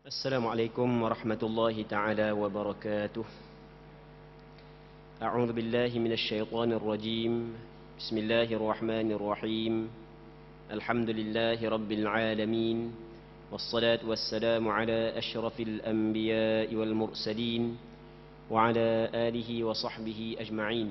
السلام عليكم ورحمة الله تعالى وبركاته. أعوذ بالله من الشيطان الرجيم. بسم الله الرحمن الرحيم. الحمد لله رب العالمين، والصلاة والسلام على أشرف الأنبياء والمرسلين وعلى آله وصحبه أجمعين.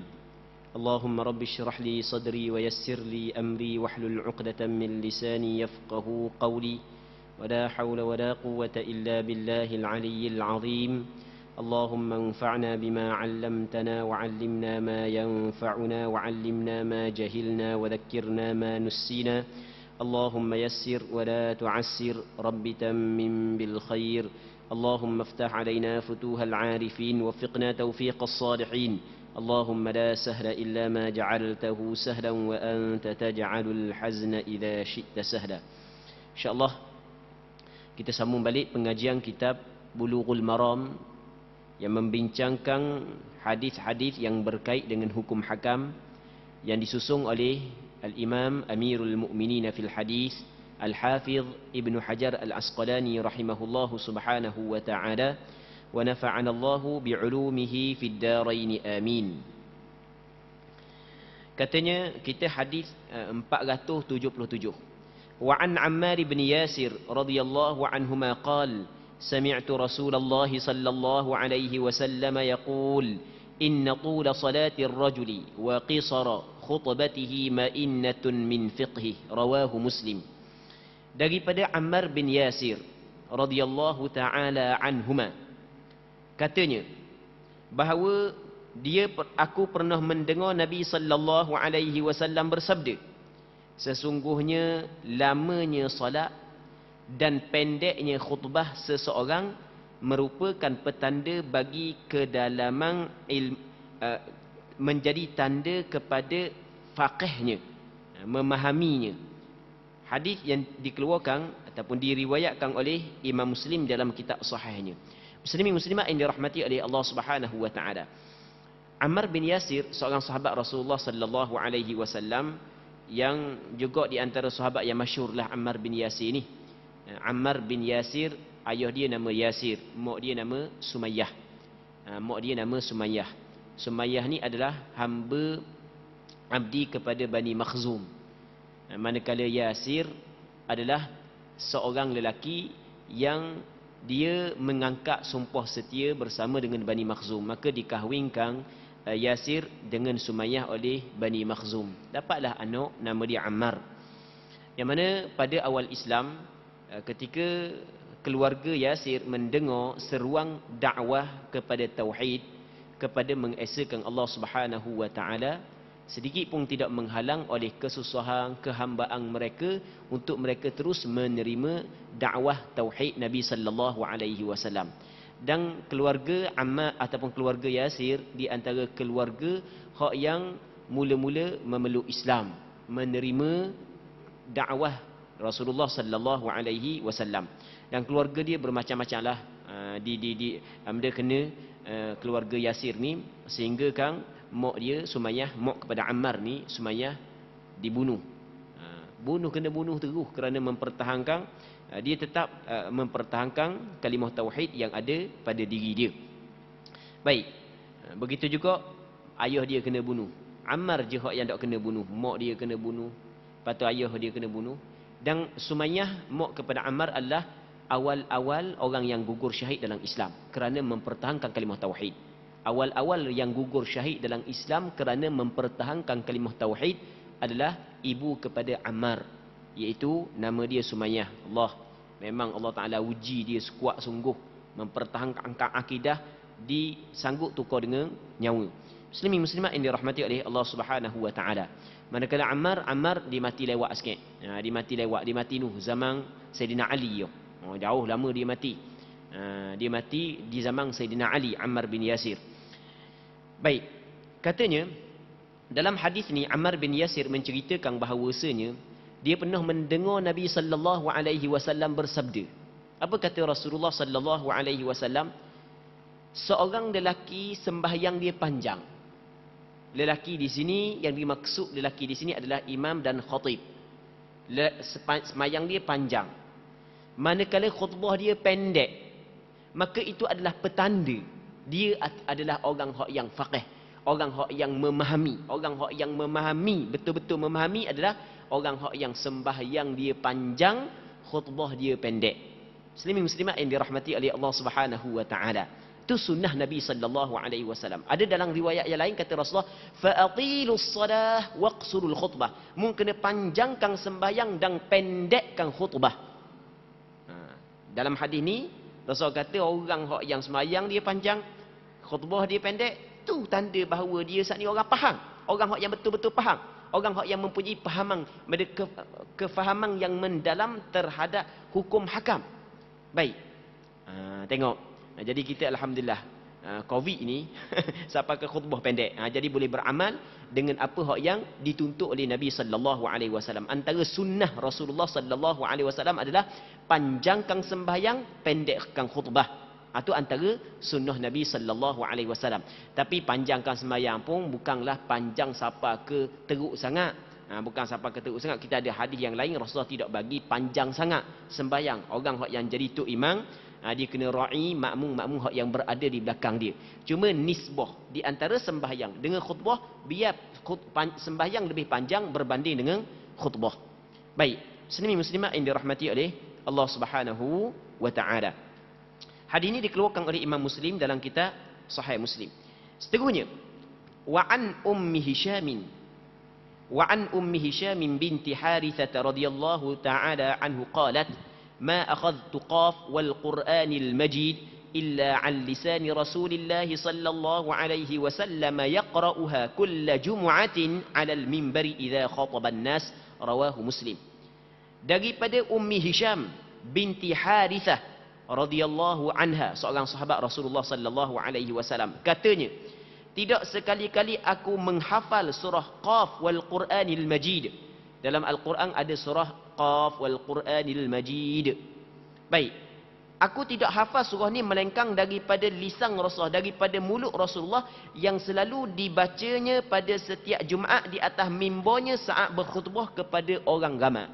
اللهم رب اشرح لي صدري ويسر لي أمري واحلل عقدة من لساني يفقه قولي، ولا حول ولا قوة إلا بالله العلي العظيم. اللهم انفعنا بما علمتنا وعلمنا ما ينفعنا وعلمنا ما جهلنا وذكرنا ما نسينا. اللهم يسر ولا تعسر، رب تمم بالخير. اللهم افتح علينا فتوح العارفين، وفقنا توفيق الصالحين. اللهم لا سهل إلا ما جعلته سهلا وأنت تجعل الحزن إذا شئت سهلا. InsyaAllah kita sambung balik pengajian kitab Bulughul Maram yang membincangkan hadis-hadis yang berkait dengan hukum hakam yang disusung oleh Al-Imam Amirul Mukminin fil Hadis Al-Hafidh Ibnu Hajar Al-Asqalani rahimahullahu subhanahu wa ta'ala, wa nafa'ana Allahu bi'ulumihi fid darain amin. Katanya kita hadis 477. وعن عمار بن ياسر رضي الله عنهما قال: سمعت رسول الله صلى الله عليه وسلم يقول: إن طول صلاة الرجل وقصر خطبته مئنة من فقهه. رواه مسلم. Daripada Ammar bin Yasir radhiyallahu taala anhuma, katanya bahawa aku pernah mendengar Nabi sallallahu alaihi wasallam bersabda, sesungguhnya lamanya solat dan pendeknya khutbah seseorang merupakan petanda bagi kedalaman menjadi tanda kepada faqihnya, memahaminya. Hadis yang dikeluarkan ataupun diriwayatkan oleh Imam Muslim dalam kitab sahihnya. Muslimin muslimat yang dirahmati oleh Allah Subhanahu wa taala. Ammar bin Yasir, seorang sahabat Rasulullah sallallahu alaihi wasallam, yang juga di antara sahabat yang masyhurlah Ammar bin Yasir ni. Ammar bin Yasir, ayah dia nama Yasir, mak dia nama Sumayyah. Mak dia nama Sumayyah. Sumayyah ni adalah hamba abdi kepada Bani Makhzum. Manakala Yasir adalah seorang lelaki yang dia mengangkat sumpah setia bersama dengan Bani Makhzum, maka dikahwinkan Yasir dengan Sumayyah oleh Bani Makhzum. Dapatlah anak nama dia Ammar. Yang mana pada awal Islam, ketika keluarga Yasir mendengar seruan dakwah kepada tauhid, kepada mengesakan Allah Subhanahu wa taala, sedikit pun tidak menghalang oleh kesusahan, kehambaan mereka untuk mereka terus menerima dakwah tauhid Nabi sallallahu alaihi wasallam. Dan keluarga Ammar ataupun keluarga Yasir di antara keluarga hak yang mula-mula memeluk Islam, menerima dakwah Rasulullah sallallahu alaihi wasallam. Dan keluarga dia bermacam-macamlah. Dia kena keluarga Yasir ni sehingga kan mak dia Sumayyah, mak kepada Ammar ni Sumayyah dibunuh. Kena bunuh terus kerana mempertahankan, dia tetap mempertahankan kalimah tauhid yang ada pada diri dia. Baik, begitu juga ayah dia kena bunuh. Ammar je hak yang tak kena bunuh, mak dia kena bunuh, lepas tu ayah dia kena bunuh. Dan Sumayyah, mak kepada Ammar, adalah awal-awal orang yang gugur syahid dalam Islam kerana mempertahankan kalimah tauhid. Awal-awal yang gugur syahid dalam Islam kerana mempertahankan kalimah tauhid adalah ibu kepada Ammar, iaitu nama dia Sumayyah. Memang Allah Ta'ala uji dia sekuat sungguh, mempertahankan akidah, disanggup tukar dengan nyawa. Muslimin muslimat yang dirahmati oleh Allah Subhanahu wa Ta'ala. Manakala Ammar dia mati lewat sikit. Dia mati Nuh zaman Sayyidina Ali. Jauh lama dia mati. Dia mati di zaman Sayyidina Ali, Ammar bin Yasir. Baik, katanya dalam hadis ni Ammar bin Yasir menceritakan bahawasanya dia pernah mendengar Nabi sallallahu alaihi wasallam bersabda. Apa kata Rasulullah sallallahu alaihi wasallam? Seorang lelaki sembahyang dia panjang. Lelaki di sini, yang dimaksud lelaki di sini adalah imam dan khatib. Sembahyang dia panjang. Manakala khutbah dia pendek. maka itu adalah petanda dia adalah orang hak yang faqih, orang hak yang memahami. Orang hak yang memahami, betul-betul memahami adalah orang hak yang sembahyang dia panjang, khutbah dia pendek. Muslimin muslimat yang dirahmati oleh Allah Subhanahu wa taala. Itu sunnah Nabi sallallahu alaihi wasallam. Ada dalam riwayat yang lain kata Rasulullah, "Fa'atilus salah waqsurul khutbah." Mun kena panjangkan sembahyang dan pendekkan khutbah. Dalam hadis ni Rasul kata orang hak yang sembahyang dia panjang, khutbah dia pendek, tu tanda bahawa dia saat ni orang faham. Orang hak yang betul-betul faham. Orang hak yang mempunyai kefahaman yang mendalam terhadap hukum hakam. Baik. Tengok. Jadi kita alhamdulillah Covid ni sampai ke khutbah pendek. Jadi boleh beramal dengan apa hak yang dituntut oleh Nabi sallallahu alaihi wasallam. Antara sunnah Rasulullah sallallahu alaihi wasallam adalah panjangkan sembahyang, pendekkan khutbah. Itu antara sunnah Nabi sallallahu alaihi wasallam. Tapi panjangkan sembahyang pun bukanlah panjang sampai ke teruk sangat. Bukan sampai ke teruk sangat. Kita ada hadis yang lain Rasulullah tidak bagi panjang sangat sembahyang. Orang hak yang jadi tok imam dia kena ra'i makmum-makmum hak yang berada di belakang dia. Cuma nisbah di antara sembahyang dengan khutbah, biar sembahyang lebih panjang berbanding dengan khutbah. Baik, muslimin muslimat yang dirahmati oleh Allah Subhanahu wa taala. Hadis ini dikeluarkan oleh Imam Muslim dalam kitab Sahih Muslim. Seterusnya, wa an ummi Hisham binti Harithah radhiyallahu taala anhu qalat ما أخذت قاف والقرآن المجيد إلا عن لسان رسول الله صلى الله عليه وسلم يقرأها كل جمعة على المنبر إذا خاطب الناس. رواه مسلم. Daripada Ummi Hisham binti Harithah radhiyallahu anha, seorang sahabat Rasulullah sallallahu alaihi wasallam, katanya, tidak sekali-kali aku menghafal surah Qaf wal Qur'anil Majid. Dalam Al-Quran ada surah Qaf wal Qur'anil Majid. Baik. Aku tidak hafal surah ni melainkan daripada lisan Rasulullah, daripada mulut Rasulullah yang selalu dibacanya pada setiap Jumaat di atas mimbarnya saat berkhutbah kepada orang ramai.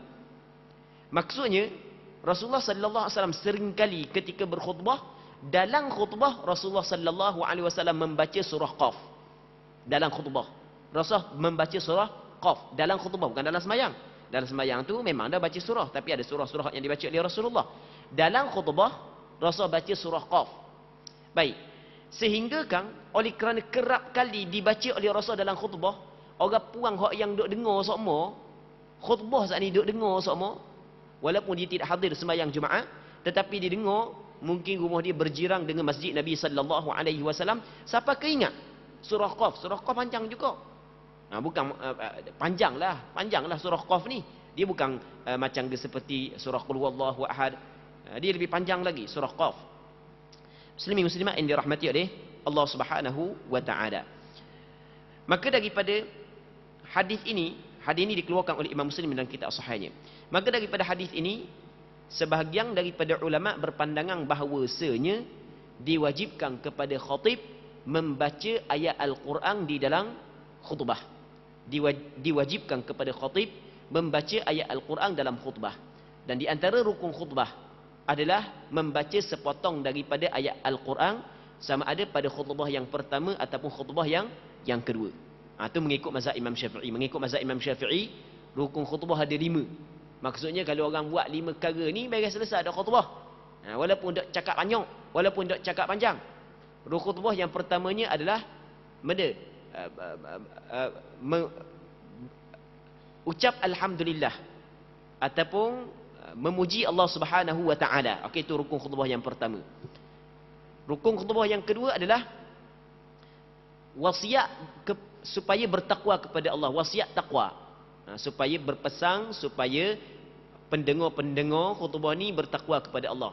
Maksudnya Rasulullah sallallahu alaihi wasallam seringkali ketika berkhutbah, dalam khutbah Rasulullah sallallahu alaihi wasallam membaca surah Qaf. Dalam khutbah Rasulullah membaca surah Qaf dalam khutbah, bukan dalam sembahyang. Dalam sembahyang tu memang dah baca surah, tapi ada surah-surah yang dibaca oleh Rasulullah. Dalam khutbah Rasul baca surah Qaf. Baik. Sehingga kan oleh kerana kerap kali dibaca oleh Rasul dalam khutbah, orang puang hak yang duk dengar semua khutbah saat ni duk dengar semua, walaupun dia tidak hadir sembahyang Jumaat, tetapi dia dengar, mungkin rumah dia berjirang dengan masjid Nabi sallallahu alaihi wasallam, siapa keingat surah Qaf. Surah Qaf panjang juga. Bukan panjanglah surah Qaf ni. Dia bukan macam dia seperti surah Qul Huwallahu Ahad. Dia lebih panjang lagi surah Qaf. Muslimin muslimat yang dirahmati oleh Allah Subhanahu wa taala. Maka daripada hadis ini dikeluarkan oleh Imam Muslim dalam kitab sahihnya. Maka daripada hadis ini, sebahagian daripada ulama berpandangan bahawasanya diwajibkan kepada khatib membaca ayat Al-Quran di dalam khutbah. Diwajibkan kepada khatib membaca ayat Al-Quran dalam khutbah. Dan di antara rukun khutbah adalah membaca sepotong daripada ayat Al-Quran, sama ada pada khutbah yang pertama ataupun khutbah yang kedua. Itu mengikut mazhab Imam Syafi'i. Mengikut mazhab Imam Syafi'i, rukun khutbah ada 5. Maksudnya kalau orang buat 5 perkara ni, beres selesai ada khutbah. Walaupun tak cakap panjang, walaupun tak cakap panjang. Rukun khutbah yang pertamanya adalah ucap alhamdulillah ataupun memuji Allah Subhanahu wa taala. Okey, itu rukun khutbah yang pertama. Rukun khutbah yang kedua adalah wasiat supaya bertakwa kepada Allah, wasiat takwa. Supaya berpesan supaya pendengar-pendengar khutbah ni bertakwa kepada Allah.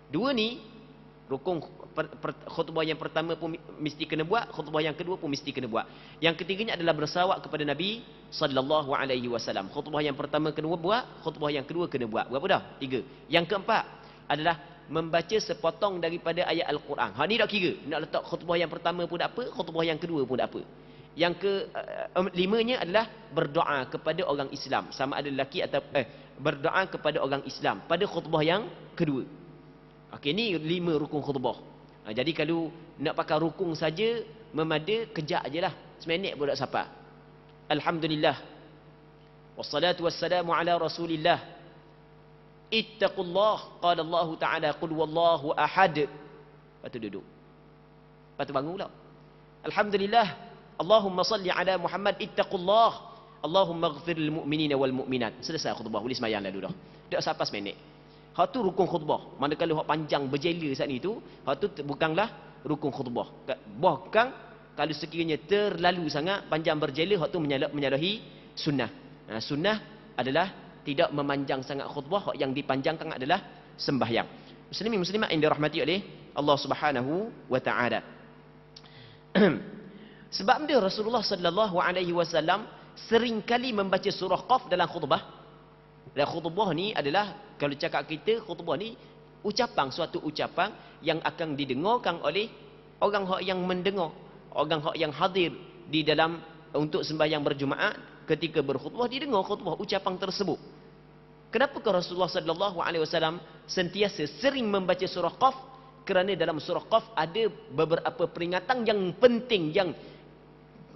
Dua ni rukun khutbah yang pertama pun mesti kena buat, khutbah yang kedua pun mesti kena buat. Yang ketiganya adalah bersalawat kepada Nabi sallallahu alaihi wasallam. Khutbah yang pertama kena buat, khutbah yang kedua kena buat. Berapa dah? 3. Yang keempat adalah membaca sepotong daripada ayat Al-Quran. Ni tak kira. Nak letak khutbah yang pertama pun tak apa, khutbah yang kedua pun tak apa. Yang kelimanya adalah berdoa kepada orang Islam, sama ada lelaki atau berdoa kepada orang Islam pada khutbah yang kedua. Okey, ni 5 rukun khutbah. Jadi kalau nak pakai rukun saja memada, kejap ajalah. Seminit pun tak sampai. Alhamdulillah. Wassalatu wassalamu ala Rasulillah. Ittaqullah. Qala Allah Ta'ala qul wallahu ahad. Lepas tu duduk. Lepas tu bangun pula. Alhamdulillah. Allahumma salli ala Muhammad. Ittaqullah. Allahumma ghafir lil mu'minina wal mu'minat. Selesai khutbah. Boleh semayang lalu dah. Tak sampai seminit. Hak tu rukun khutbah. Manakala hak panjang berjela saat ni tu, hak tu bukanlah rukun khutbah. Bahkan kalau sekiranya terlalu sangat panjang berjela, hak tu menyalahi sunnah. Sunnah adalah tidak memanjang sangat khutbah. Hak yang dipanjangkan adalah sembahyang. Muslimin muslimat yang dirahmati oleh Allah Subhanahu wa taala. Sebab dia Rasulullah sallallahu alaihi wasallam sering kali membaca surah Qaf dalam khutbah. Dan khutbah ni adalah, kalau cakap kita, khutbah ni suatu ucapan yang akan didengarkan oleh orang yang mendengar, orang yang hadir di dalam untuk sembahyang berjumaat. Ketika berkhutbah, didengar khutbah ucapan tersebut. Kenapa Rasulullah sallallahu alaihi wasallam sentiasa sering membaca surah Qaf? Kerana dalam surah Qaf ada beberapa peringatan yang penting yang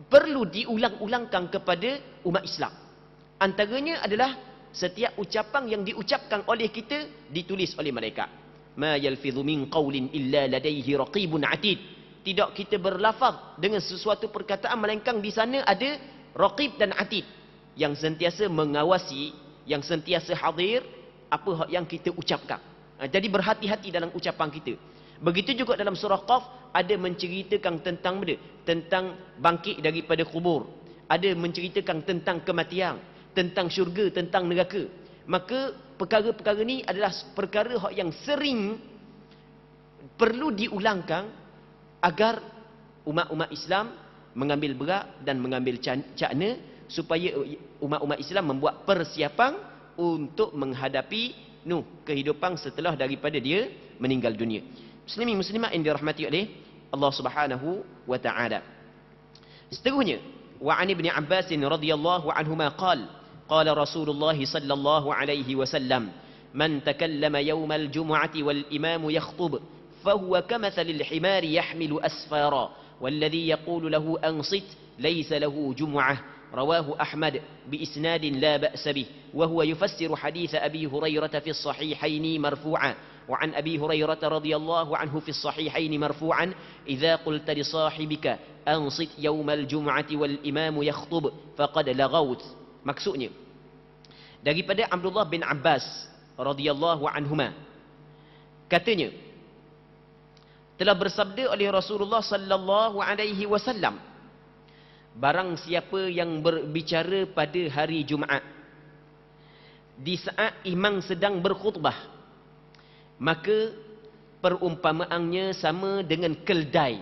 perlu diulang-ulangkan kepada umat Islam. Antaranya adalah setiap ucapan yang diucapkan oleh kita ditulis oleh malaikat. Ma yalfidhu min qawlin illa ladaihi raqibun atid. Tidak kita berlafaz dengan sesuatu perkataan melainkan di sana ada raqib dan atid yang sentiasa mengawasi, yang sentiasa hadir apa yang kita ucapkan. Jadi berhati-hati dalam ucapan kita. Begitu juga dalam surah Qaf ada menceritakan tentang benda, tentang bangkit daripada kubur, ada menceritakan tentang kematian, tentang syurga, tentang neraka. Maka perkara-perkara ni adalah perkara yang sering perlu diulangkan agar umat-umat Islam mengambil berat dan mengambil cakna supaya umat-umat Islam membuat persiapan untuk menghadapi kehidupan setelah daripada dia meninggal dunia. Muslimin muslimat yang dirahmati oleh Allah Subhanahu wa taala. Seterusnya, wa an Ibn Abbas radhiyallahu anhuma qala qala Rasulullah sallallahu alaihi wasallam man takallama yawmal jumu'ati wal imamu yakhutub fahuwa kamathalil himari yahmilu asfara walladhi yaqulu lahu ansit laysa lahu jumu'ah. رواه أحمد بإسناد لا بأس به وهو يفسر حديث أبي هريرة في الصحيحين مرفوعا وعن أبي هريرة رضي الله عنه في الصحيحين مرفوعا إذا قلت لصاحبك أنصت يوم الجمعة والإمام يخطب فقد لغوت. Maksudnya daripada Abdullah bin Abbas radhiyallahu anhuma, katanya telah bersabda oleh Rasulullah sallallahu alaihi wasallam, barang siapa yang berbicara pada hari Jumaat di saat imam sedang berkhutbah, maka perumpamaannya sama dengan keldai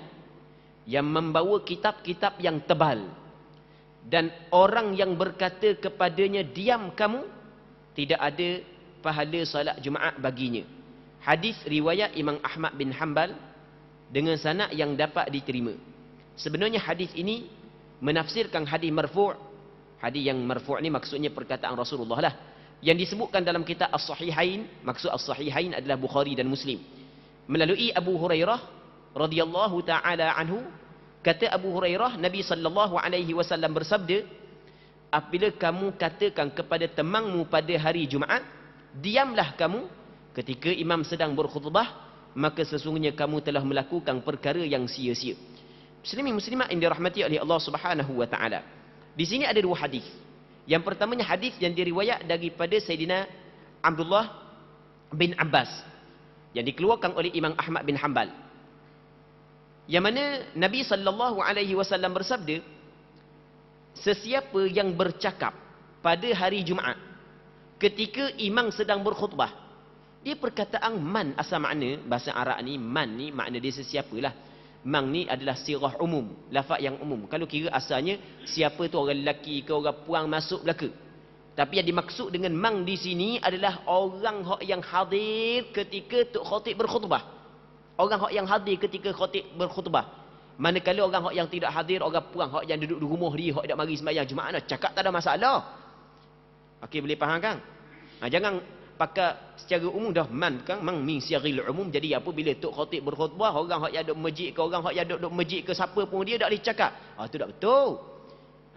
yang membawa kitab-kitab yang tebal, dan orang yang berkata kepadanya diam kamu, tidak ada pahala salat Jumaat baginya. Hadis riwayat Imam Ahmad bin Hanbal dengan sanad yang dapat diterima. Sebenarnya hadis ini menafsirkan hadis marfu'. Hadis yang marfu' ni maksudnya perkataan Rasulullah lah, yang disebutkan dalam kitab As-Sahihain. Maksud As-Sahihain adalah Bukhari dan Muslim, melalui Abu Hurairah radhiyallahu taala anhu. Kata Abu Hurairah, Nabi sallallahu alaihi wasallam bersabda, apabila kamu katakan kepada temanmu pada hari Jumaat, diamlah kamu ketika imam sedang berkhutbah, maka sesungguhnya kamu telah melakukan perkara yang sia-sia. Muslimin muslimat yang dirahmati oleh Allah Subhanahu wa taala. Di sini ada dua hadis. Yang pertamanya hadis yang diriwayat daripada Sayyidina Abdullah bin Abbas yang dikeluarkan oleh Imam Ahmad bin Hanbal, yang mana Nabi sallallahu alaihi wasallam bersabda, sesiapa yang bercakap pada hari Jumaat ketika imam sedang berkhutbah, dia perkataan man, asal makna bahasa Arab ni man ni makna dia sesiapalah. Man ni adalah sirah umum, lafaz yang umum. Kalau kira asalnya siapa tu, orang lelaki ke orang puang masuk belaka. Tapi yang dimaksud dengan man di sini adalah orang yang hadir ketika tok khatib berkhutbah. Orang yang hadir ketika khatib berkhutbah. Manakala orang yang tidak hadir, orang puang, yang duduk di rumah dia, tak mari sembahyang Jumaat, cakap tak ada masalah. Okey, boleh faham kan? Jangan pakai secara umum dah man kan mang min siaril umum. Jadi apabila tok khatib berkhutbah, orang hak yang duk masjid ke orang hak yang duk masjid ke siapa pun dia tak boleh cakap. Itu tak betul.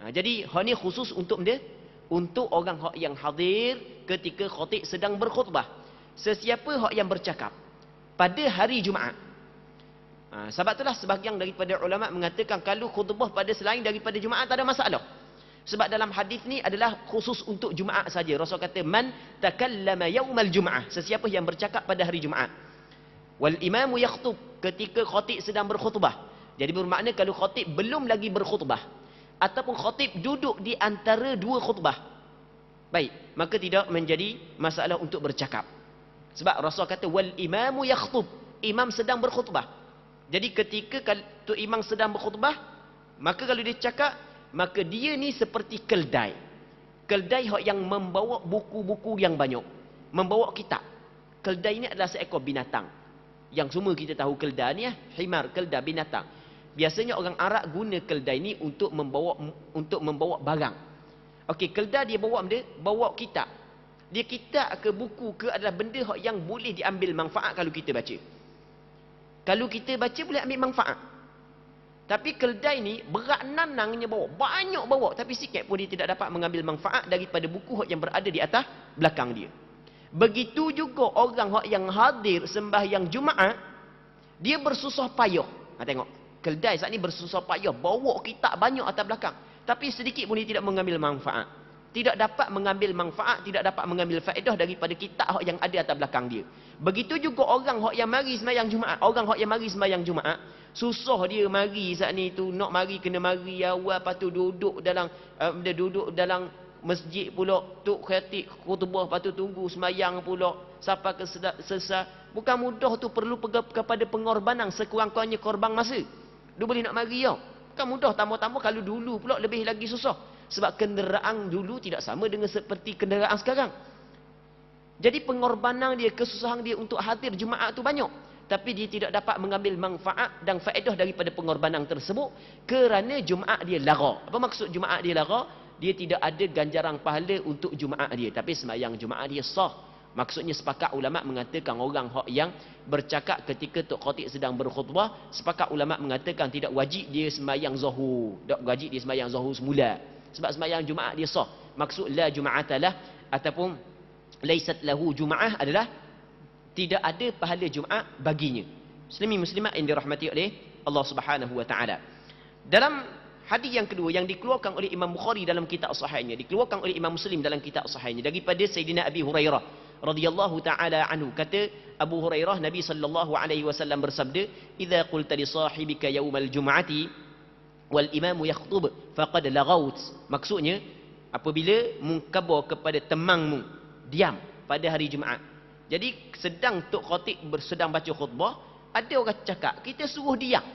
Jadi hak ni khusus untuk dia, untuk orang hak yang hadir ketika khatib sedang berkhutbah. Sesiapa hak yang bercakap pada hari Jumaat. Sebab itulah sebahagian daripada ulama mengatakan kalau khutbah pada selain daripada Jumaat tak ada masalah. Sebab dalam hadis ni adalah khusus untuk Jumaat saja. Rasul kata man takallama yaumal Jumaah, sesiapa yang bercakap pada hari Jumaat. Wal imamu yakhutub, ketika khatib sedang berkhutbah. Jadi bermakna kalau khatib belum lagi berkhutbah ataupun khatib duduk di antara dua khutbah, baik, maka tidak menjadi masalah untuk bercakap. Sebab Rasul kata wal imamu yakhutub, imam sedang berkhutbah. Jadi ketika tu imam sedang berkhutbah, maka kalau dia cakap, maka dia ni seperti keldai. Keldai yang membawa buku-buku yang banyak, membawa kitab. Keldai ni adalah seekor binatang. Yang semua kita tahu keldai ni himar, keldai binatang. Biasanya orang Arab guna keldai ni untuk membawa barang. Okey, keldai dia bawa kitab. Dia kitab ke buku ke adalah benda yang boleh diambil manfaat kalau kita baca. Kalau kita baca boleh ambil manfaat. Tapi keldai ni berat nanangnya bawa, banyak bawa, tapi sikit pun dia tidak dapat mengambil manfaat daripada buku yang berada di atas belakang dia. Begitu juga orang yang hadir sembahyang Jumaat, dia bersusah payah. Tengok, keldai saat ni bersusah payah bawa kitab banyak atas belakang, tapi sedikit pun dia tidak mengambil manfaat. Tidak dapat mengambil manfaat, tidak dapat mengambil faedah daripada kitab yang ada atas belakang dia. Begitu juga orang yang mari sembahyang Jumaat, orang yang mari sembahyang Jumaat, susah dia mari saat ni tu, nak mari kena mari awal, lepas tu duduk dalam masjid pula, tok khatib khutbah, lepas tu tunggu sembahyang pula sampai ke selesai. Bukan mudah tu, perlu kepada pengorbanan, sekurang-kurangnya korban masa. Dia boleh nak mari ya. Bukan mudah, tambah-tambah kalau dulu pula lebih lagi susah. Sebab kenderaan dulu tidak sama dengan seperti kenderaan sekarang. Jadi pengorbanan dia, kesusahan dia untuk hadir Jumaat tu banyak. Tapi dia tidak dapat mengambil manfaat dan faedah daripada pengorbanan tersebut kerana Jumaat dia lara. Apa maksud Jumaat dia lara? Dia tidak ada ganjaran pahala untuk Jumaat dia. Tapi sembahyang Jumaat dia sah. Maksudnya sepakat ulama mengatakan orang yang bercakap ketika tok khatib sedang berkhutbah, sepakat ulama mengatakan tidak wajib dia sembahyang zuhur. Tak wajib dia sembahyang zuhur semula. Sebab sembahyang Jumaat dia sah. Maksud la Juma'atalah ataupun laisat lahu Juma'ah adalah tidak ada pahala Jumaat baginya. Muslimin muslimat yang dirahmati oleh Allah Subhanahu wa taala. Dalam hadis yang kedua yang dikeluarkan oleh Imam Bukhari dalam kitab sahihnya, dikeluarkan oleh Imam Muslim dalam kitab sahihnya daripada Sayyidina Abi Hurairah radhiyallahu taala anhu, kata Abu Hurairah, Nabi sallallahu alaihi wasallam bersabda, "Idza qulta li sahibika yaumal jum'ati wal imamu yakhtub faqad lagaut." Maksudnya apabila mengkhabar kepada temanmu diam pada hari Jumaat. Jadi sedang tok khatib sedang baca khutbah, ada orang cakap kita suruh diam.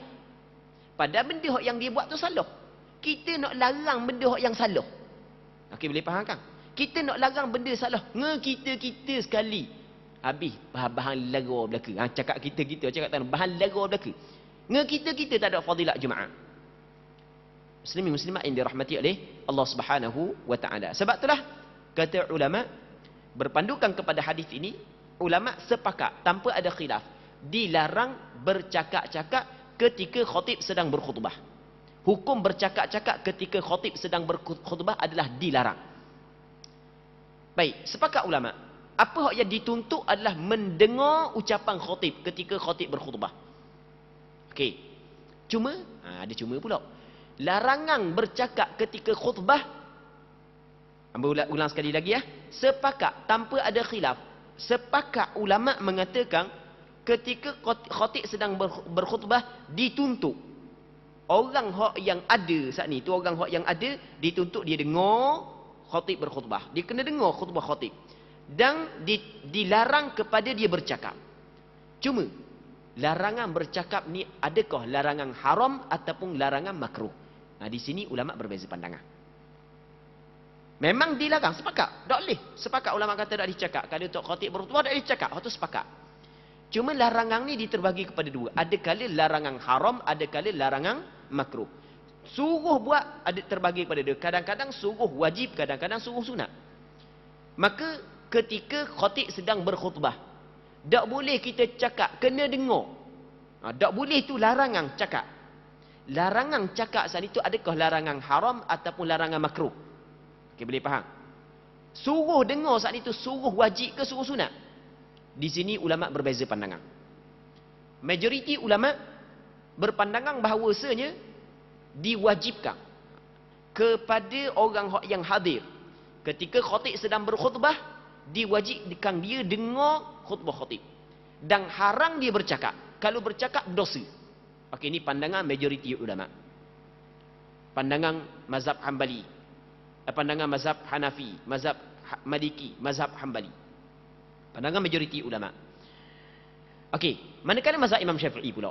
Padahal benda yang dia buat tu salah. Kita nak larang benda yang salah. Okey, boleh faham kan? Kita nak larang benda salah. Kita sekali. Habis bahan lara belaka. Cakap kita cakap tak bahan lara belaka. Kita tak ada fadilat Jumaat. Muslimin muslimat yang dirahmati oleh Allah Subhanahu wa taala. Sebab itulah kata ulama, berpandukan kepada hadis ini, ulama sepakat tanpa ada khilaf dilarang bercakap-cakap ketika khatib sedang berkhutbah. Hukum bercakap-cakap ketika khatib sedang berkhutbah adalah dilarang. Baik, sepakat ulama, apa yang dituntut adalah mendengar ucapan khatib ketika khatib berkhutbah. Okey. Cuma ada cuma pula. Larangan bercakap ketika khutbah, ulang sekali lagi ya. Sepakat tanpa ada khilaf, sepakat ulama mengatakan ketika khatib sedang berkhutbah dituntut orang yang ada saat ni tu, orang yang ada dituntut dia dengar khatib berkhutbah. Dia kena dengar khutbah khatib dan dilarang kepada dia bercakap. Cuma larangan bercakap ni adakah larangan haram ataupun larangan makruh? Di sini ulama berbeza pandangan. Memang dilarang, sepakat. Tak boleh. Sepakat ulama kata tak dicakap. Kalau tok khatib berkhutbah tak dicakap. Itu sepakat. Cuma larangan ni diterbagi kepada dua. Ada kala larangan haram, ada kala larangan makruh. Suruh buat ada terbagi kepada dua. Kadang-kadang suruh wajib, kadang-kadang suruh sunat. Maka ketika khatib sedang berkhutbah. Tak boleh kita cakap, kena dengar. Tak boleh tu larangan cakap. Larangan cakap saat itu adakah larangan haram ataupun larangan makruh? Okey, boleh faham? Suruh dengar saat itu suruh wajib ke suruh sunat? Di sini ulama berbeza pandangan. Majoriti ulama berpandangan bahawasanya diwajibkan kepada orang yang hadir ketika khatib sedang berkhutbah, diwajibkan dia dengar khutbah khatib dan haram dia bercakap. Kalau bercakap dosa. Okey, ini pandangan majoriti ulama. Pandangan mazhab Hambali, pandangan mazhab Hanafi, mazhab Maliki, mazhab Hambali. Pandangan majoriti ulama. Okey, manakala mazhab Imam Syafi'i pula?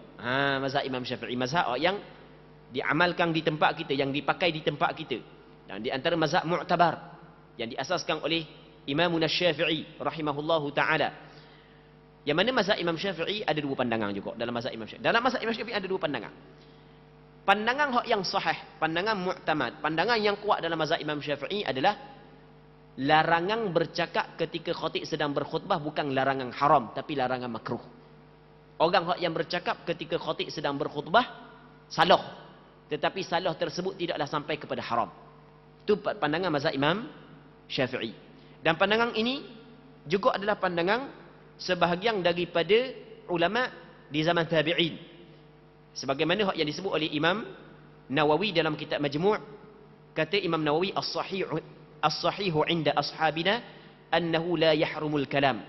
Mazhab Imam Syafi'i, mazhab yang diamalkan di tempat kita, yang dipakai di tempat kita. Dan di antara mazhab mu'tabar yang diasaskan oleh Imam Syafi'i rahimahullahu taala. Yang mana mazhab Imam Syafi'i ada dua pandangan juga dalam mazhab Imam Syafi'i. Dalam mazhab Imam Syafi'i ada dua pandangan. Pandangan hak yang sahih, pandangan mu'tamad, pandangan yang kuat dalam mazhab Imam Syafi'i adalah larangan bercakap ketika khatib sedang berkhutbah bukan larangan haram tapi larangan makruh. Orang hak yang bercakap ketika khatib sedang berkhutbah salah, tetapi salah tersebut tidaklah sampai kepada haram. Itu pandangan mazhab Imam Syafi'i. Dan pandangan ini juga adalah pandangan sebahagian daripada ulama di zaman tabi'in. Sebagaimana yang disebut oleh Imam Nawawi dalam kitab Majmu', kata Imam Nawawi, as-sahihu 'inda ashabina annahu la yahrumul kalam.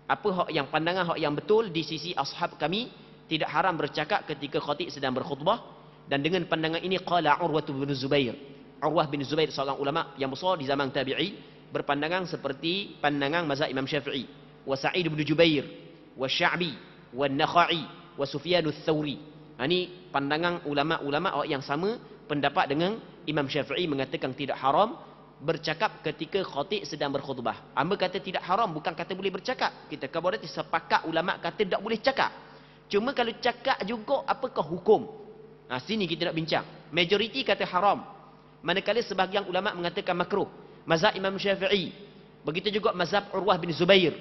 Apa yang pandangan yang betul di sisi ashab kami, tidak haram bercakap ketika khatib sedang berkhutbah. Dan dengan pandangan ini qala Urwah bin Zubair. Urwah bin Zubair seorang ulama yang besar di zaman tabi'in berpandangan seperti pandangan mazhab Imam Syafi'i. Wa Sa'id bin Jubair, wa Sya'bi, wa Nakhai, wa Sufyan ats-Tsauri. Ini pandangan ulama-ulama yang sama pendapat dengan Imam Syafi'i, mengatakan tidak haram bercakap ketika khatib sedang berkhutbah. Amba kata tidak haram, bukan kata boleh bercakap. Kita berarti sepakat ulama kata tak boleh cakap. Cuma kalau cakap juga apakah hukum? Sini kita nak bincang. Majoriti kata haram, manakala sebahagian ulama mengatakan makruh. Mazhab Imam Syafi'i, begitu juga mazhab Urwah bin Zubair,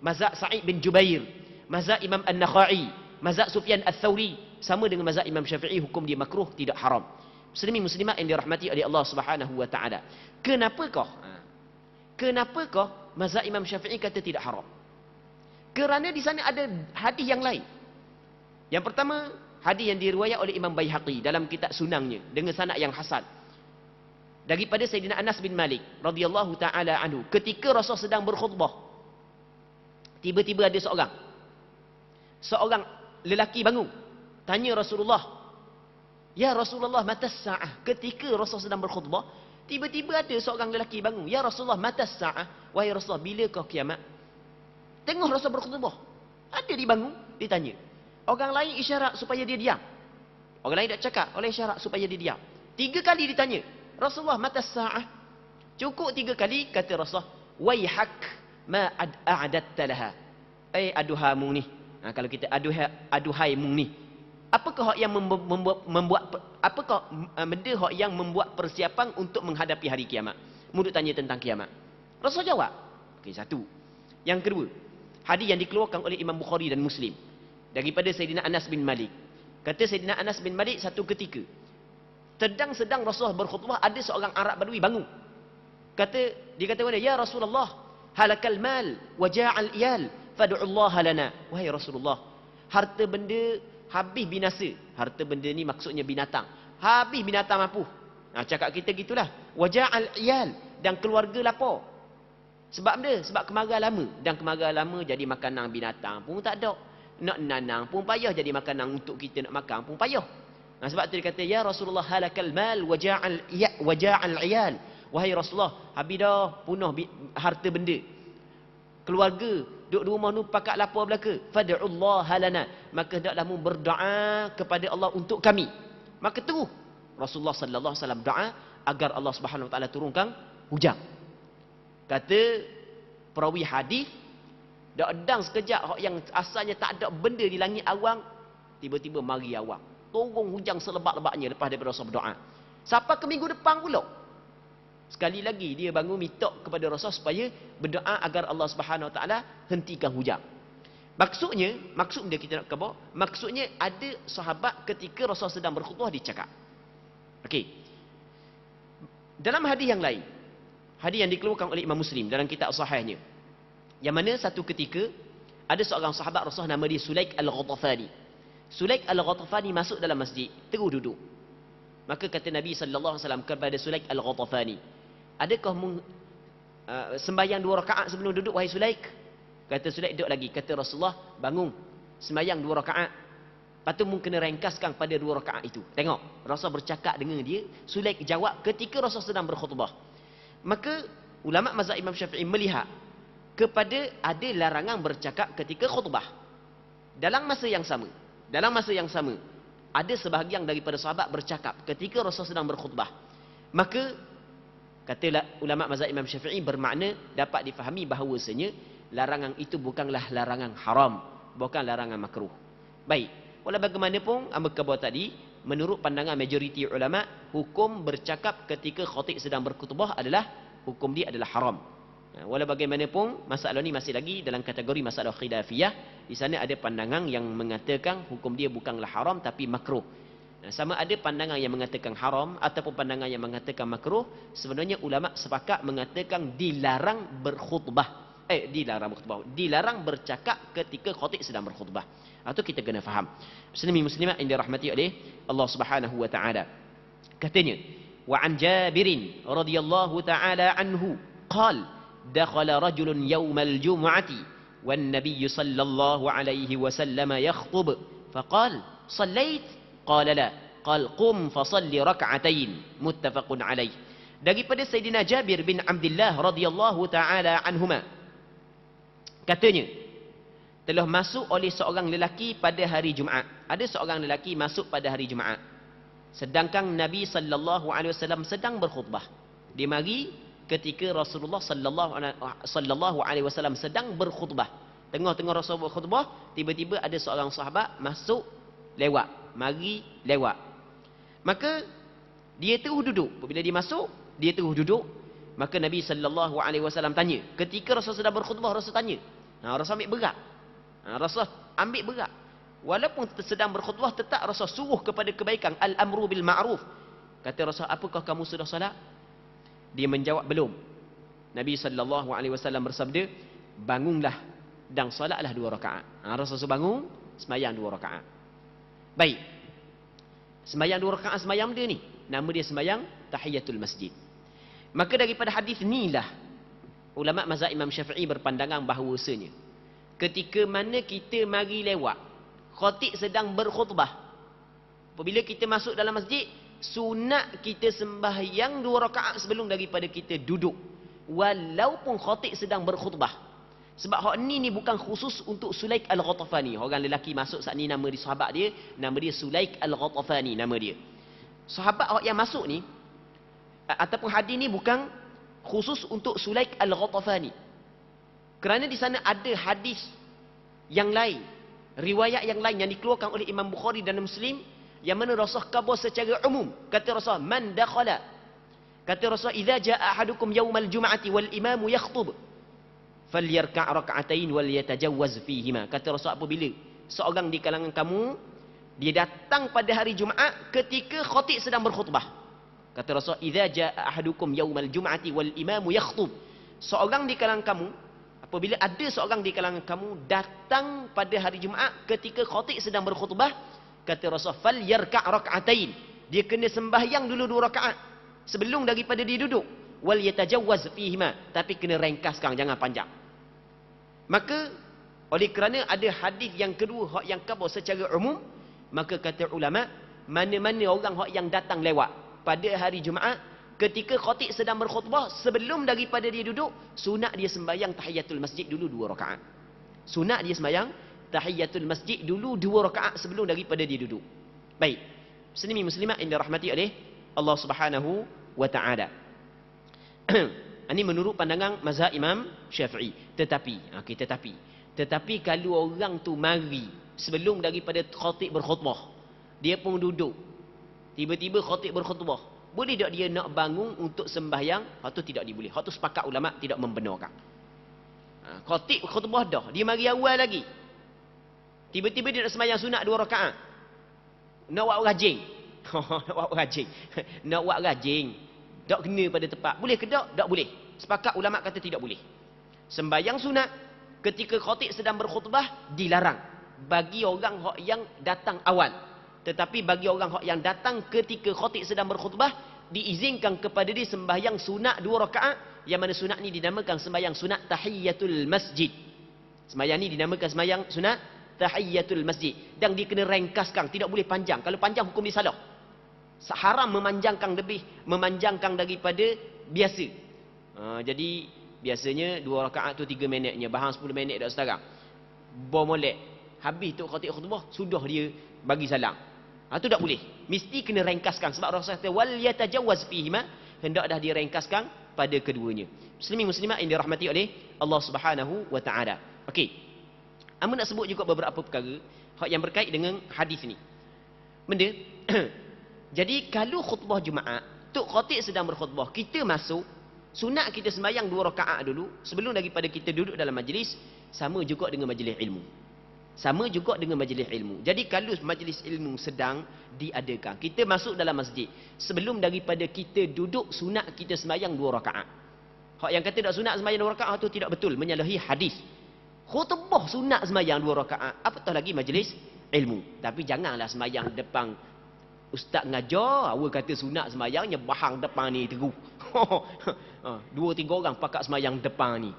mazhab Sa'id bin Jubair, mazhab Imam An-Nakhai, mazhab Sufyan ats-Tsauri, sama dengan mazhab Imam Syafi'i, hukum dia makruh, tidak haram. Muslimin muslimat yang dirahmati oleh Allah Subhanahu wa taala. Kenapakah mazhab Imam Syafi'i kata tidak haram? Kerana di sana ada hadis yang lain. Yang pertama, hadis yang diriwayat oleh Imam Baihaqi dalam kitab Sunangnya dengan sanad yang hasan. Daripada Sayyidina Anas bin Malik radhiyallahu taala anhu, ketika Rasul sedang berkhutbah, tiba-tiba ada seorang lelaki bangun, tanya Rasulullah, "Ya Rasulullah, mata sa'ah?" Ketika Rasul sedang berkhutbah, tiba-tiba ada seorang lelaki bangun, "Ya Rasulullah, mata sa'ah?" Wahai Rasulullah, bilakah kiamat? Tengok Rasul berkhutbah, ada dibangun, ditanya. Orang lain isyarat supaya dia diam. Orang lain tak cakap, oleh isyarat supaya dia diam. 3 kali ditanya, "Rasulullah, mata sa'ah?" Cukup 3 kali, kata Rasulullah, "Waihak ma a'adatta laha." Aduhamu ni. Kalau kita aduhai mung ni. Apakah yang benda yang membuat persiapan untuk menghadapi hari kiamat? Murid tanya tentang kiamat. Rasul jawab. Okey, satu. Yang kedua, hadis yang dikeluarkan oleh Imam Bukhari dan Muslim daripada Sayyidina Anas bin Malik. Kata Sayyidina Anas bin Malik, satu ketika sedang Rasulullah berkhutbah, ada seorang Arab Badui bangun. Dia kata mana? "Ya Rasulullah, halakal mal wa ja'al iyal fad'ullah lana." Wahai Rasulullah, harta benda habis binasa. Harta benda ni maksudnya binatang. Habis binatang mampu. Cakap kita gitulah. Wa ja'al iyal, dan keluarga lapar. Sebab apa? Sebab kemarahan lama. Dan kemarahan lama jadi makanan binatang pun tak ada. Nak nanang pun payah, jadi makanan untuk kita nak makan pun payah. Sebab tu dia kata, "Ya Rasulullah, halakal mal wa ja'al iyal." Wahai Rasulullah, habis dah punah harta benda. Keluarga duduk di rumah nu pakat lapar belaka. Fad'ullah lana, maka hendaklah mu berdoa kepada Allah untuk kami. Maka terus Rasulullah sallallahu alaihi wasallam doa agar Allah Subhanahu wa taala turunkan hujan. Kata perawi hadis, dak edang sekejap yang asalnya tak ada benda di langit awang, tiba-tiba mari awang. Turun hujan selebat-lebatnya lepas daripada Rasul berdoa. Sampai ke minggu depan pula. Sekali lagi dia bangun minta kepada Rasul supaya berdoa agar Allah Subhanahu Wa Taala hentikan hujan. Maksud dia kita nak khabar, maksudnya ada sahabat ketika Rasul sedang berkhutbah dia cakap. Okey. Dalam hadis yang lain, hadis yang dikeluarkan oleh Imam Muslim dalam kitab sahihnya, yang mana satu ketika ada seorang sahabat Rasul nama dia Sulaik Al-Ghatafani. Sulaik Al-Ghatafani masuk dalam masjid, terus duduk. Maka kata Nabi sallallahu alaihi wasallam kepada Sulaik Al-Ghatafani, adakah sembahyang 2 rakaat sebelum duduk wahai Sulaik? Kata Sulaik, duduk lagi. Kata Rasulullah, bangun sembahyang 2 rakaat. Lepas tu mungkin kena ringkaskan pada 2 rakaat itu. Tengok, Rasul bercakap dengan dia, Sulaik jawab ketika Rasul sedang berkhutbah. Maka ulama mazhab Imam Syafi'i melihat kepada ada larangan bercakap ketika khutbah. Dalam masa yang sama, ada sebahagian daripada sahabat bercakap ketika Rasul sedang berkhutbah. Maka kata ulama mazhab Imam Syafi'i bermakna dapat difahami bahawasanya larangan itu bukanlah larangan haram, bukan larangan makruh. Baik, walau bagaimanapun ambil tadi, menurut pandangan majoriti ulama, hukum bercakap ketika khatib sedang berkhutbah adalah hukum dia adalah haram. Walau bagaimanapun masalah ni masih lagi dalam kategori masalah khilafiyah. Di sana ada pandangan yang mengatakan hukum dia bukanlah haram tapi makruh. Sama ada pandangan yang mengatakan haram ataupun pandangan yang mengatakan makruh, sebenarnya ulama sepakat mengatakan dilarang bercakap ketika khatib sedang berkhutbah. Atau kita kena faham. Muslimin muslimat yang dirahmati oleh Allah Subhanahu wa taala. Katanya, wa an Jabirin radhiyallahu taala anhu qala dakhala rajulun yawmal jum'ati wan nabiy sallallahu alaihi wasallam yakhutub faqala sallait qala la qala qum fasalli rak'atain muttafaqun alaih. Daripada Sayyidina Jabir bin Abdullah radhiyallahu taala anhuma, katanya telah masuk oleh seorang lelaki pada hari Jumaat. Ada seorang lelaki masuk pada hari Jumaat, sedangkan Nabi sallallahu alaihi wasallam sedang berkhutbah. Dia mari ketika Rasulullah sallallahu alaihi wasallam sedang berkhutbah. Tengah-tengah Rasul berkhutbah, tiba-tiba ada seorang sahabat masuk lewat, mari lewat. Maka dia terus duduk. Bila dia masuk, dia terus duduk. Maka Nabi sallallahu alaihi wasallam tanya. Ketika Rasul sedang berkhutbah, Rasul tanya. Rasul ambil berat. Rasul ambil berat. Walaupun sedang berkhutbah, tetap Rasul suruh kepada kebaikan, al-amru bil ma'ruf. Kata Rasul, apakah kamu sudah salat? Dia menjawab, belum. Nabi sallallahu alaihi wasallam bersabda, bangunlah dan salatlah 2 rakaat. Rasul bangun, sembahyang 2 rakaat. Baik. Sembahyang 2 rakaat sembahyang dia ni, nama dia sembahyang tahiyatul masjid. Maka daripada hadis inilah ulama mazhab Imam Syafi'i berpandangan bahawasanya ketika mana kita mari lewat, khatib sedang berkhutbah, apabila kita masuk dalam masjid, sunat kita sembahyang 2 rakaat sebelum daripada kita duduk, walaupun khatib sedang berkhutbah. Sebab hak ni bukan khusus untuk Sulaik Al-Ghatafani. Orang lelaki masuk saat ni, nama dia sahabat dia, nama dia Sulaik Al-Ghatafani nama dia. Sahabat hak yang masuk ni ataupun hadis ni bukan khusus untuk Sulaik Al-Ghatafani. Kerana di sana ada hadis yang lain, riwayat yang lain yang dikeluarkan oleh Imam Bukhari dan Muslim, yang mana Rasul khabar secara umum. Kata Rasul, man dakhala, kata Rasul, idza jaa ahadukum yaumal jum'ati wal imamu yakhutub falyarka' rak'atain wal yatajawwaz fihima. Kata Rasul, apabila seorang di kalangan kamu dia datang pada hari Jumaat ketika khatib sedang berkhutbah. Kata Rasul, idza jaa ahadukum yaumal jum'ati wal imamu yakhutub, seorang di kalangan kamu, apabila ada seorang di kalangan kamu datang pada hari Jumaat ketika khatib sedang berkhutbah, kata Rasul, falyarka' rak'atain, dia kena sembahyang dulu 2 rakaat sebelum daripada dia duduk, wal yatajawwaz fihima, tapi kena ringkaskan, jangan panjang. Maka oleh kerana ada hadis yang kedua hak yang khabar secara umum, maka kata ulama, mana-mana orang hak yang datang lewat pada hari Jumaat ketika khatib sedang berkhutbah, sebelum daripada dia duduk, sunat dia sembahyang tahiyatul masjid dulu 2 rakaat. Sunat dia sembahyang tahiyatul masjid dulu 2 rakaat sebelum daripada dia duduk. Baik. Muslimin muslimat yang dirahmati oleh Allah Subhanahu wa taala. Ini menurut pandangan mazhab Imam Syafi'i. Tetapi kalau orang tu mari sebelum daripada khatib berkhutbah, dia pun duduk. Tiba-tiba khatib berkhutbah, Boleh tak dia nak bangun untuk sembahyang? Hak tu tidak diboleh. Hak tu sepakat ulama tidak membenarkan. Khatib khutbah dah, dia mari awal lagi. Tiba-tiba dia nak sembahyang sunat 2 rakaat. Nak buat rajing. Nak buat rajing. Nak buat rajing. Tak kena pada tempat. Boleh ke tak? Tak boleh. Sepakat ulama kata tidak boleh. Sembahyang sunat ketika khatib sedang berkhutbah dilarang bagi orang hak yang datang awal. Tetapi bagi orang hak yang datang ketika khatib sedang berkhutbah diizinkan kepada dia sembahyang sunat 2 rakaat, yang mana sunat ni dinamakan sembahyang sunat tahiyatul masjid. Sembahyang ni dinamakan sembahyang sunat tahiyatul masjid, dan dia kena ringkaskan, tidak boleh panjang. Kalau panjang hukum dia salah. Haram memanjangkan daripada biasa. Jadi biasanya 2 rakaat tu 3 minitnya, bahang 10 minit dah sekarang. Molek habis tu khatib khutbah sudah dia bagi salam. Tu tak boleh. Mesti kena ringkaskan, sebab Rasulullah kata wal yatajawaz fihima, hendak dah direngkaskan pada keduanya. Muslimin muslimat yang dirahmati oleh Allah Subhanahu wa taala. Okey. Amun nak sebut juga beberapa perkara hak yang berkait dengan hadis ni. Benda jadi kalau khutbah Jumaat, tok khatib sedang berkhutbah, kita masuk, sunat kita sembahyang 2 rakaat dulu sebelum daripada kita duduk dalam majlis, sama juga dengan majlis ilmu. Sama juga dengan majlis ilmu. Jadi kalau majlis ilmu sedang diadakan, kita masuk dalam masjid, sebelum daripada kita duduk, sunat kita sembahyang 2 rakaat. Hak yang kata tak sunat sembahyang 2 rakaat tu tidak betul, menyalahi hadis. Khutbah sunat sembahyang 2 rakaat, apatah lagi majlis ilmu. Tapi janganlah sembahyang depan ustaz ngajar, awak kata sunat sembahyangnya bahang depan ni teru. 2-3 orang pakat sembahyang depan ni.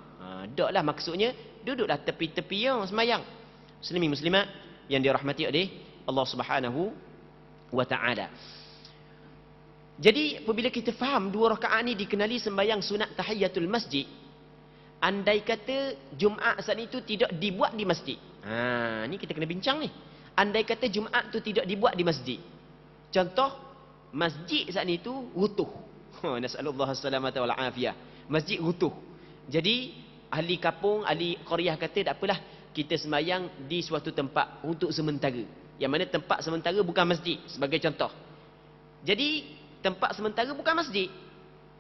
Taklah maksudnya, duduklah tepi-tepi yang sembahyang. Muslimin muslimat yang dirahmati oleh Allah Subhanahu wa taala. Jadi apabila kita faham 2 rakaat ni dikenali sembahyang sunat tahiyatul masjid, andai kata Jumaat saat itu tidak dibuat di masjid. Ni kita kena bincang ni. Andai kata Jumaat tu tidak dibuat di masjid. Contoh, masjid saat itu rutuh. Nasallallahu salamata wal afiyah. Masjid rutuh. Jadi ahli kampung, ahli qaryah kata tak apalah, kita sembahyang di suatu tempat untuk sementara. Yang mana tempat sementara bukan masjid, sebagai contoh. Jadi tempat sementara bukan masjid.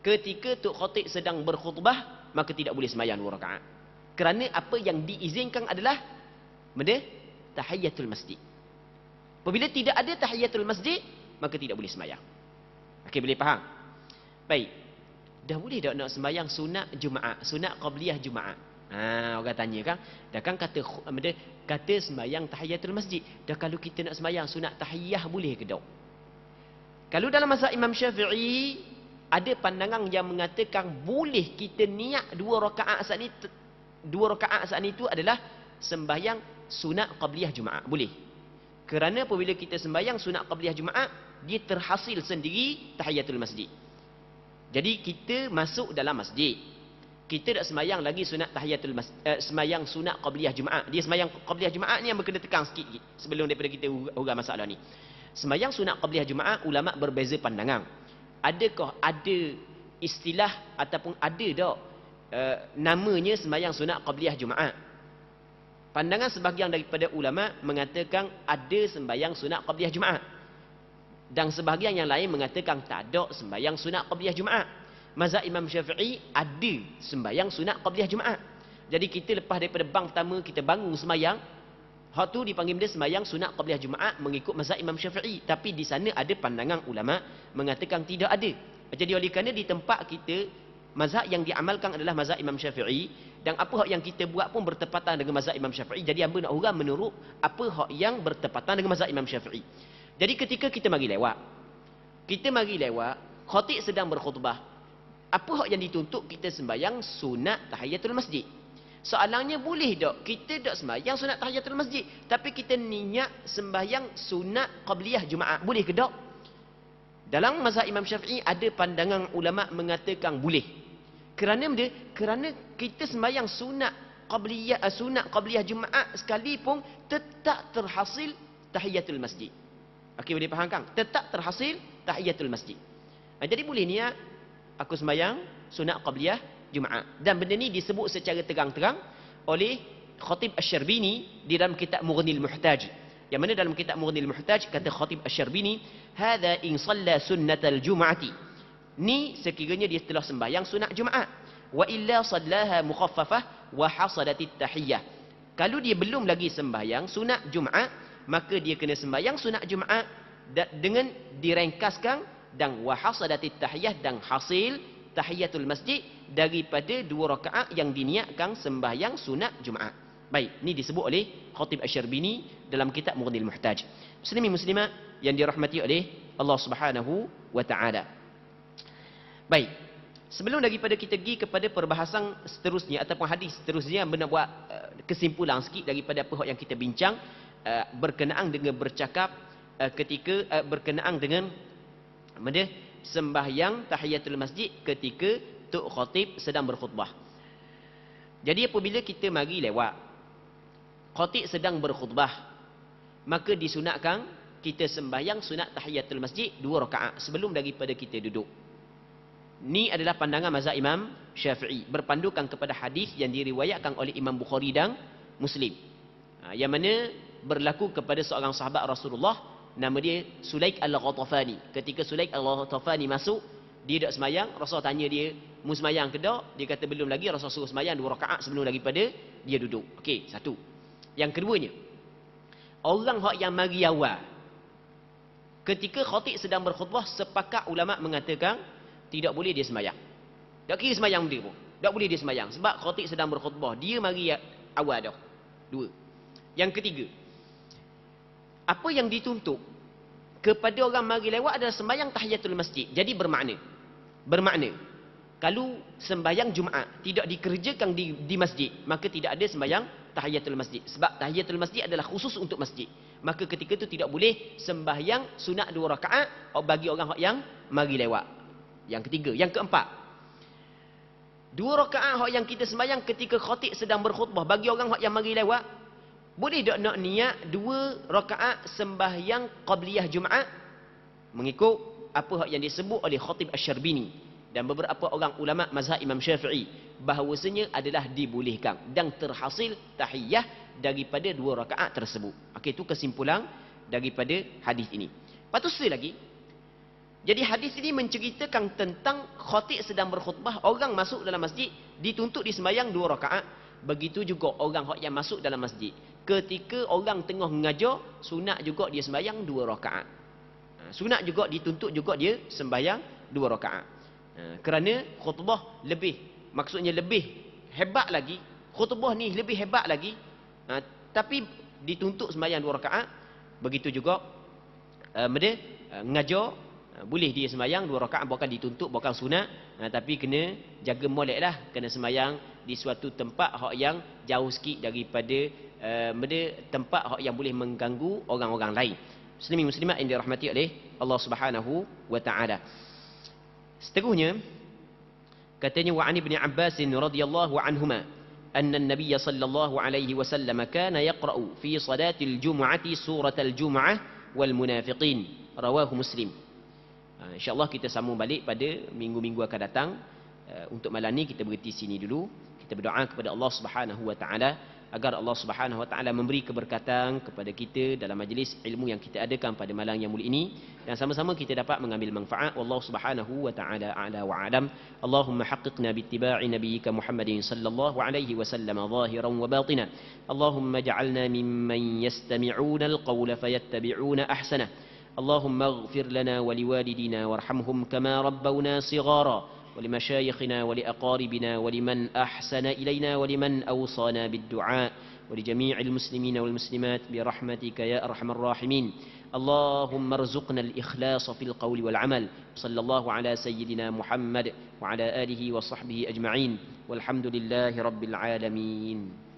Ketika tok khatib sedang berkhutbah, maka tidak boleh sembahyang 2 rakaat. Kerana apa yang diizinkan adalah benda tahiyatul masjid. Apabila tidak ada tahiyatul masjid, maka tidak boleh sembahyang. Okey, boleh faham? Baik. Dah boleh tak nak sembahyang sunat Jumaat, sunat qabliyah Jumaat? Orang tanya kan, dah kan kata sembahyang tahiyatul masjid. Dah kalau kita nak sembahyang sunat tahiyah boleh ke tak? Kalau dalam mazhab Imam Syafi'i ada pandangan yang mengatakan boleh kita niat 2 rakaat saat ni, 2 rakaat saat itu adalah sembahyang sunat qabliyah Jumaat. Boleh. Kerana apabila kita sembahyang sunat qabliyah Jumaat, dia terhasil sendiri tahiyatul masjid. Jadi kita masuk dalam masjid, kita tak sembahyang lagi sunat tahiyatul masjid, sembahyang sunat qabliyah Jumaat. Dia sembahyang qabliyah Jumaat ni yang kena tekan sikit sebelum daripada kita urang masalah ni. Sembahyang sunat qabliyah Jumaat, ulama berbeza pandangan. Adakah ada istilah ataupun ada tak namanya sembahyang sunat qabliyah Jumaat? Pandangan sebahagian daripada ulama mengatakan ada sembahyang sunat qabliyah Jumaat, dan sebahagian yang lain mengatakan tak ada sembahyang sunat qabliyah Jumaat. Mazhab Imam Syafi'i ada sembahyang sunat qabliyah Jumaat. Jadi kita lepas daripada bang pertama kita bangun sembahyang, hak tu dipanggil dia sembahyang sunat qabliyah Jumaat mengikut mazhab Imam Syafi'i. Tapi di sana ada pandangan ulama mengatakan tidak ada. Jadi oleh kerana di tempat kita mazhab yang diamalkan adalah mazhab Imam Syafi'i, dan apa hak yang kita buat pun bertepatan dengan mazhab Imam Syafi'i. Jadi hamba nak orang menurut apa hak yang bertepatan dengan mazhab Imam Syafi'i. Jadi ketika kita mari lewat, khatib sedang berkhutbah, apa hak yang dituntut kita sembahyang sunat tahiyatul masjid. Soalannya, boleh tak kita tak sembahyang sunat tahiyatul masjid tapi kita niat sembahyang sunat qabliyah Jumaat? Boleh ke tak? Dalam mazhab Imam Syafi'i ada pandangan ulama mengatakan boleh. Kerana kita sembahyang sunat qabliyah Jumaat sekalipun tetap terhasil tahiyatul masjid. Okey, boleh faham kan? Tetap terhasil tahiyatul masjid. Jadi boleh niat aku sembahyang sunat qabliyah Jumaat. Dan benda ni disebut secara terang-terang oleh Khatib Asy-Syarbini di dalam kitab Mughnil Muhtaj. Yang mana dalam kitab Mughnil Muhtaj kata Khatib Asy-Syarbini, "Hadza in shalla sunnatal jum'ati Ni sekiranya dia telah sembahyang sunat Jumaat. Wa illa sallaha mukhaffafah wa hasadatit tahiyyah. Kalau dia belum lagi sembahyang sunat Jumaat, maka dia kena sembahyang sunat Jumaat dengan direngkaskan dan wa hasadatit tahiyyah, dan hasil tahiyatul masjid daripada 2 rakaat yang diniatkan sembahyang sunat Jumaat. Baik, ini disebut oleh Khatib Asy-Syarbini dalam kitab Mughnil Muhtaj. Muslimin muslimat yang dirahmati oleh Allah Subhanahu wa taala. Baik, sebelum daripada kita pergi kepada perbahasan seterusnya ataupun hadis seterusnya, nak buat kesimpulan sikit daripada apa yang kita bincang berkenaan dengan bercakap berkenaan dengan sembahyang tahiyatul masjid ketika Tok Khatib sedang berkhutbah. Jadi apabila kita mari lewat khatib sedang berkhutbah, maka disunatkan kita sembahyang sunat tahiyatul masjid 2 rakaat sebelum daripada kita duduk. Ni adalah pandangan mazhab Imam Syafi'i, berpandukan kepada hadis yang diriwayatkan oleh Imam Bukhari dan Muslim, yang mana berlaku kepada seorang sahabat Rasulullah, nama dia Sulaik Al-Ghatafani. Ketika Sulaik Al-Ghatafani masuk, dia dak semayang, Rasul tanya dia, "Mu semayang ke dak?" Dia kata belum lagi. Rasul suruh semayang 2 rakaat sebelum daripada dia duduk. Okey, satu. Yang keduanya, orang hak yang mari awal ketika khatib sedang berkhutbah, sepakat ulama mengatakan tidak boleh dia semayang. Tak kira semayang dia pun, tak boleh dia semayang sebab khatib sedang berkhutbah, dia mari awal dah. 2. Yang ketiga, apa yang dituntut kepada orang mari lewat adalah sembahyang tahiyatul masjid. Jadi bermakna kalau sembahyang Jumaat tidak dikerjakan di masjid, maka tidak ada sembahyang tahiyatul masjid. Sebab tahiyatul masjid adalah khusus untuk masjid. Maka ketika itu tidak boleh sembahyang sunat 2 rakaat bagi orang yang mari lewat. Yang ketiga. Yang keempat, 2 rakaat yang kita sembahyang ketika khatib sedang berkhutbah bagi orang yang mari lewat, boleh tak nak niat 2 rakaat sembahyang qabliyah Jumaat mengikut apa yang disebut oleh Khatib Asy-Syarbini dan beberapa orang ulama mazhab Imam Syafi'i, bahawasanya adalah dibolehkan dan terhasil tahiyah daripada 2 rakaat tersebut. Okey, itu kesimpulan daripada hadis ini. Patut lagi. Jadi hadis ini menceritakan tentang khatib sedang berkhutbah, orang masuk dalam masjid dituntut disembahyang 2 rakaat. Begitu juga orang yang masuk dalam masjid, ketika orang tengah mengajar, sunat juga dia sembahyang 2 rakaat. Sunat juga dituntut juga dia sembahyang 2 rakaat. Kerana khutbah maksudnya lebih hebat lagi. Khutbah ni lebih hebat lagi. Tapi dituntut sembahyang 2 rakaat. Begitu juga mengajar, boleh dia sembahyang 2 rakaat, bukan dituntut, bukan sunat, tapi kena jaga molek lah, kena sembahyang di suatu tempat yang jauh sikit daripada tempat yang boleh mengganggu orang-orang lain. Muslimin muslimat yang dirahmati oleh Allah Subhanahu wa taala. Seterusnya katanya, wa an Ibn Abbas radhiyallahu anhuma anna an-nabiy sallallahu alaihi wasallam kana yaqra'u fi salatil jumu'ati suratal jumu'ah wal munafiqin, rawahu Muslim. InsyaAllah kita sambung balik pada minggu-minggu akan datang. Untuk malam ni kita berhenti sini dulu. Kita berdoa kepada Allah Subhanahu wa taala agar Allah Subhanahu wa taala memberi keberkatan kepada kita dalam majlis ilmu yang kita adakan pada malam yang mulia ini, dan sama-sama kita dapat mengambil manfaat. Wallahu Subhanahu wa taala a'la wa a'lam. Allahumma haqqiqna bittiba'i nabiyyika Muhammadin sallallahu alaihi wasallam zahiran wa batina. Allahumma ij'alna mimman yastami'una al-qawla fayattabi'una ahsanah. اللهم اغفر لنا ولوالدينا وارحمهم كما ربونا صغارا ولمشايخنا ولأقاربنا ولمن أحسن إلينا ولمن أوصانا بالدعاء ولجميع المسلمين والمسلمات برحمتك يا أرحم الراحمين. اللهم ارزقنا الإخلاص في القول والعمل. صلى الله على سيدنا محمد وعلى آله وصحبه أجمعين والحمد لله رب العالمين.